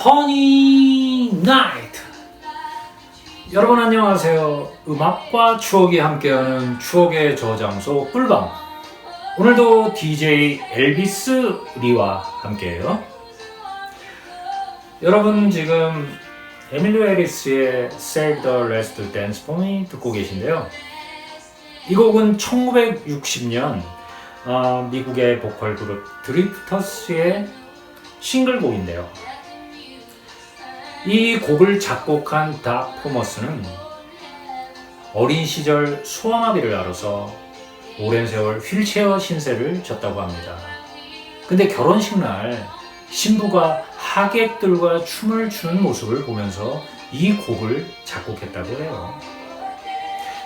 허니 나이트. 여러분 안녕하세요. 음악과 추억이 함께하는 추억의 저장소 꿀밤. 오늘도 DJ 엘비스 리와 함께해요. 여러분 지금 에밀리 해리스의 Save the Last Dance for Me 듣고 계신데요. 이 곡은 1960년 미국의 보컬 그룹 드리프터스의 싱글곡인데요. 이 곡을 작곡한 닥 토머스는 어린 시절 소아마비를 앓아서 오랜 세월 휠체어 신세를 졌다고 합니다. 근데 결혼식 날 신부가 하객들과 춤을 추는 모습을 보면서 이 곡을 작곡했다고 해요.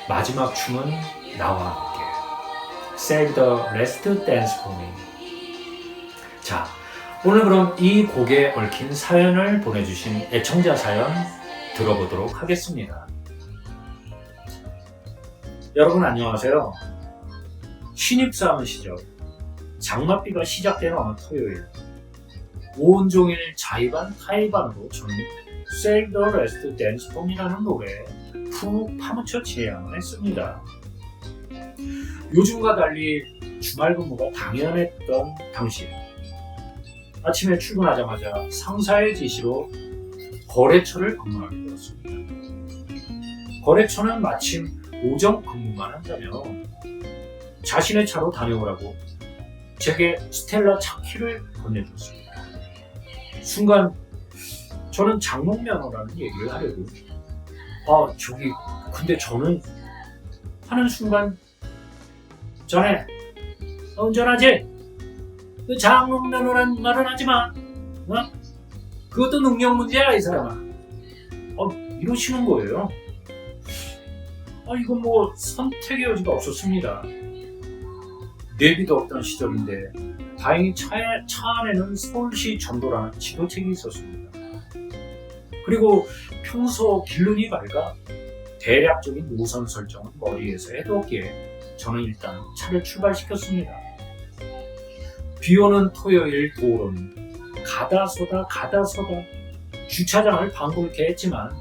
마지막 춤은 나와 함께 Save the Last Dance for Me. 자, 오늘 그럼 이 곡에 얽힌 사연을 보내주신 애청자 사연 들어보도록 하겠습니다. 여러분 안녕하세요. 신입사원 시절 장맛비가 시작되는 어느 토요일 온종일 자의반 타의반으로 저는 Save the Last Dance for Me라는 노래에 푹 파묻혀 지내야만 했습니다. 요즘과 달리 주말 근무가 당연했던 당시 아침에 출근하자마자 상사의 지시로 거래처를 방문하게 되었습니다. 거래처는 마침 오전 근무만 한다며 자신의 차로 다녀오라고 제게 스텔라 차키를 건네줬습니다. 순간 저는 장롱면허라는 얘기를 하려고 저기 근데 저는 하는 순간 전에 운전하지? 그 장롱면허란 말은 하지마. 그것도 능력 문제야 이 사람아. 이러시는 거예요. 이건 뭐 선택의 여지가 없었습니다. 내비도 없던 시절인데 다행히 차 안에는 서울시 전도라는 지도책이 있었습니다. 그리고 평소 길눈이 밝아 대략적인 노선 설정은 머리에서 해두었기에 저는 일단 차를 출발시켰습니다. 비오는 토요일 도로는 가다서다 주차장을 방불케 했지만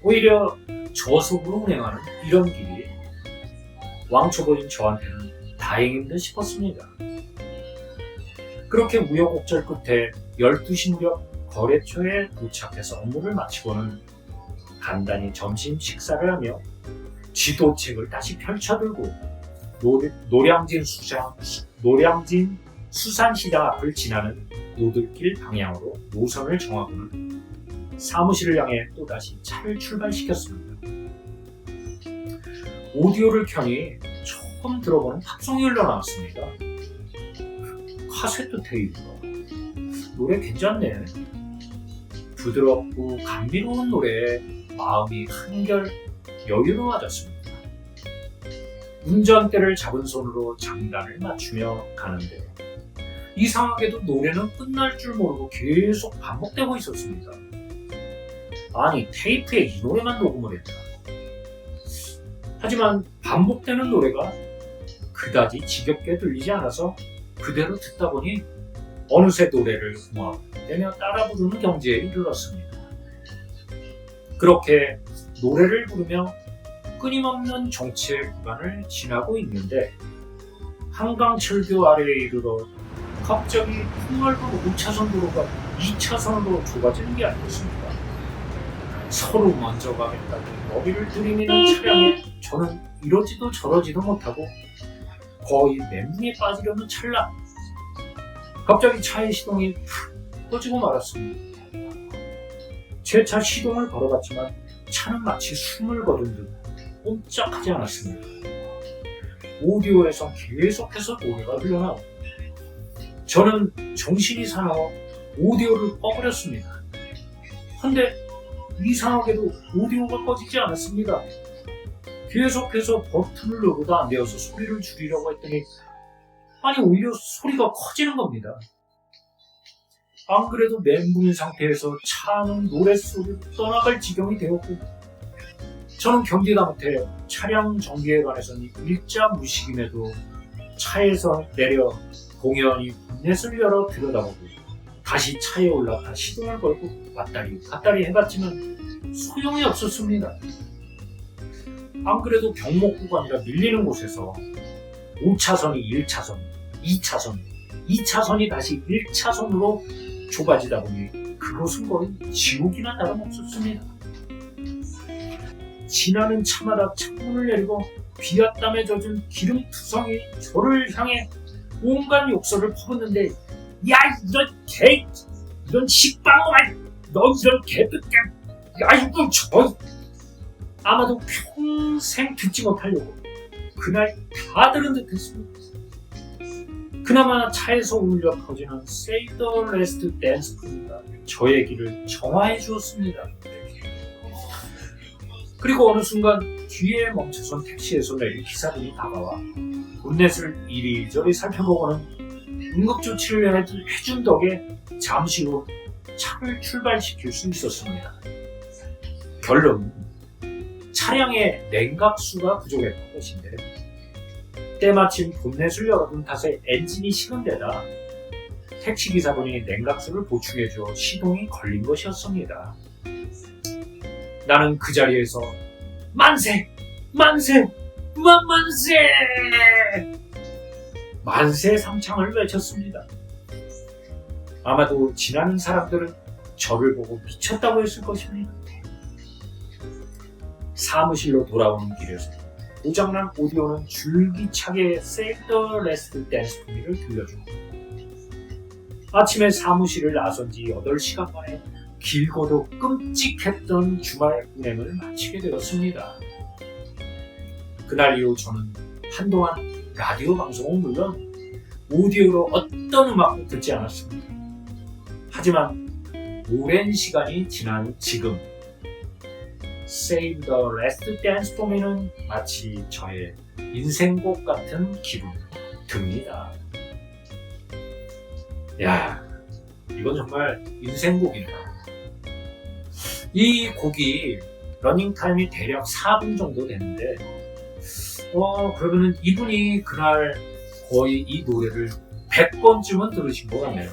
오히려 저속으로 운행하는 이런 길이 왕초보인 저한테는 다행인 듯 싶었습니다. 그렇게 우여곡절 끝에 12시 무렵 거래처에 도착해서 업무를 마치고는 간단히 점심 식사를 하며 지도책을 다시 펼쳐들고 노량진 수산시장 앞을 지나는 노들길 방향으로 노선을 정하고는 사무실을 향해 또다시 차를 출발시켰습니다. 오디오를 켜니 처음 들어보는 팝송이 흘러나왔습니다. 카세트 테이프가 노래 괜찮네. 부드럽고 감미로운 노래에 마음이 한결 여유로워졌습니다. 운전대를 잡은 손으로 장단을 맞추며 가는데 이상하게도 노래는 끝날 줄 모르고 계속 반복되고 있었습니다. 아니 테이프에 이 노래만 녹음을 했다. 하지만 반복되는 노래가 그다지 지겹게 들리지 않아서 그대로 듣다 보니 어느새 노래를 흥얼대며 따라 부르는 경지에 이르렀습니다. 그렇게 노래를 부르며 끊임없는 정체 구간을 지나고 있는데 한강철교 아래에 이르러 갑자기 폭넓은 5차선 도로가 2차선으로 좁아지는 게 아니었습니다. 서로 먼저 가겠다고 머리를 들이미는 차량에 저는 이러지도 저러지도 못하고 거의 멘붕에 빠지려는 찰나 갑자기 차의 시동이 푹 꺼지고 말았습니다. 제 차 시동을 걸어봤지만 차는 마치 숨을 거둔 듯 꼼짝하지 않았습니다. 오디오에서 계속해서 노래가 흘러나오고 저는 정신이 사나워 오디오를 꺼버렸습니다. 근데 이상하게도 오디오가 꺼지지 않았습니다. 계속해서 버튼을 누르도 안 되어서 소리를 줄이려고 했더니 오히려 소리가 커지는 겁니다. 안 그래도 멘붕인 상태에서 차는 노랫소리로 떠나갈 지경이 되었고 저는 견디다 못해 차량 정비에 관해서는 일자 무식임에도 차에서 내려 공연히 본넷을 열어 들여다보고 다시 차에 올라가 시동을 걸고 왔다리 갔다리 해봤지만 소용이 없었습니다. 안 그래도 병목 구간이라 밀리는 곳에서 5차선이 1차선, 2차선, 2차선이 다시 1차선으로 좁아지다 보니 그곳은 거의 지옥이나 다름없었습니다. 지나는 차마다 창문을 내리고 비앗땀에 젖은 기름투성이 저를 향해 온갖 욕설을 퍼붓는데, 야 이런 개, 이런 식빵놈아, 너 이런 개뿔개, 야 이거 저, 아마도 평생 듣지 못하려고 그날 다 들은 듯 했습니다. 그나마 차에서 울려 퍼지는 Save the Last Dance 부가 저의 길을 정화해 주었습니다. 그리고 어느 순간 뒤에 멈춰선 택시에서 내린 기사분이 다가와 본넷을 이리저리 살펴보고는 응급조치를 해준 덕에 잠시 후 차를 출발시킬 수 있었습니다. 결론, 차량의 냉각수가 부족했던 것인데 때마침 본넷을 열어둔 탓에 엔진이 식은 데다 택시기사분이 냉각수를 보충해줘 시동이 걸린 것이었습니다. 나는 그 자리에서 만세! 만세! 만세! 만세 삼창을 외쳤습니다. 아마도 지나는 사람들은 저를 보고 미쳤다고 했을 것입니다. 사무실로 돌아오는 길에서 고장난 오디오는 줄기차게 Save the Last Dance 품위를 들려주고 아침에 사무실을 나선 지 8시간 만에 길고도 끔찍했던 주말 운행을 마치게 되었습니다. 그날 이후 저는 한동안 라디오 방송은 물론 오디오로 어떤 음악도 듣지 않았습니다. 하지만 오랜 시간이 지난 지금 Save the Last Dance for me는 마치 저의 인생곡 같은 기분이 듭니다. 야, 이건 정말 인생곡이네요. 이 곡이 러닝타임이 대략 4분 정도 되는데 그러면은 이분이 그날 거의 이 노래를 100번쯤은 들으신 것 같네요.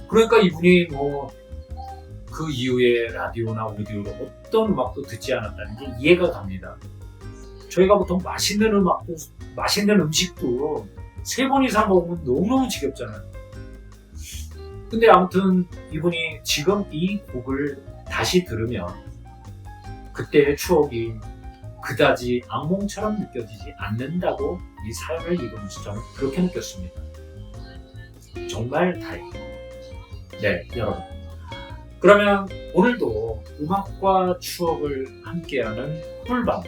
그러니까 이분이 그 이후에 라디오나 오디오로 어떤 음악도 듣지 않았다는 게 이해가 갑니다. 저희가 보통 맛있는 음식도 3번 이상 먹으면 너무너무 지겹잖아요. 근데 아무튼 이분이 지금 이 곡을 다시 들으면 그때의 추억이 그다지 악몽처럼 느껴지지 않는다고 이 사연을 읽으면서 저는 그렇게 느꼈습니다. 정말 다행입니다. 네, 여러분. 그러면 오늘도 음악과 추억을 함께하는 꿀밤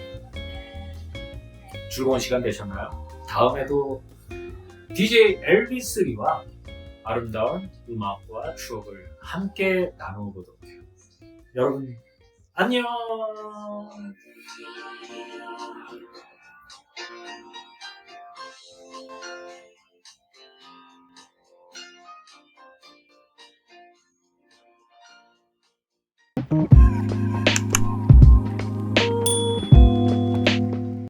즐거운 시간 되셨나요? 다음에도 DJ 엘비스리와 아름다운 음악과 추억을 함께 나누어보도록 해요. 여러분 안녕.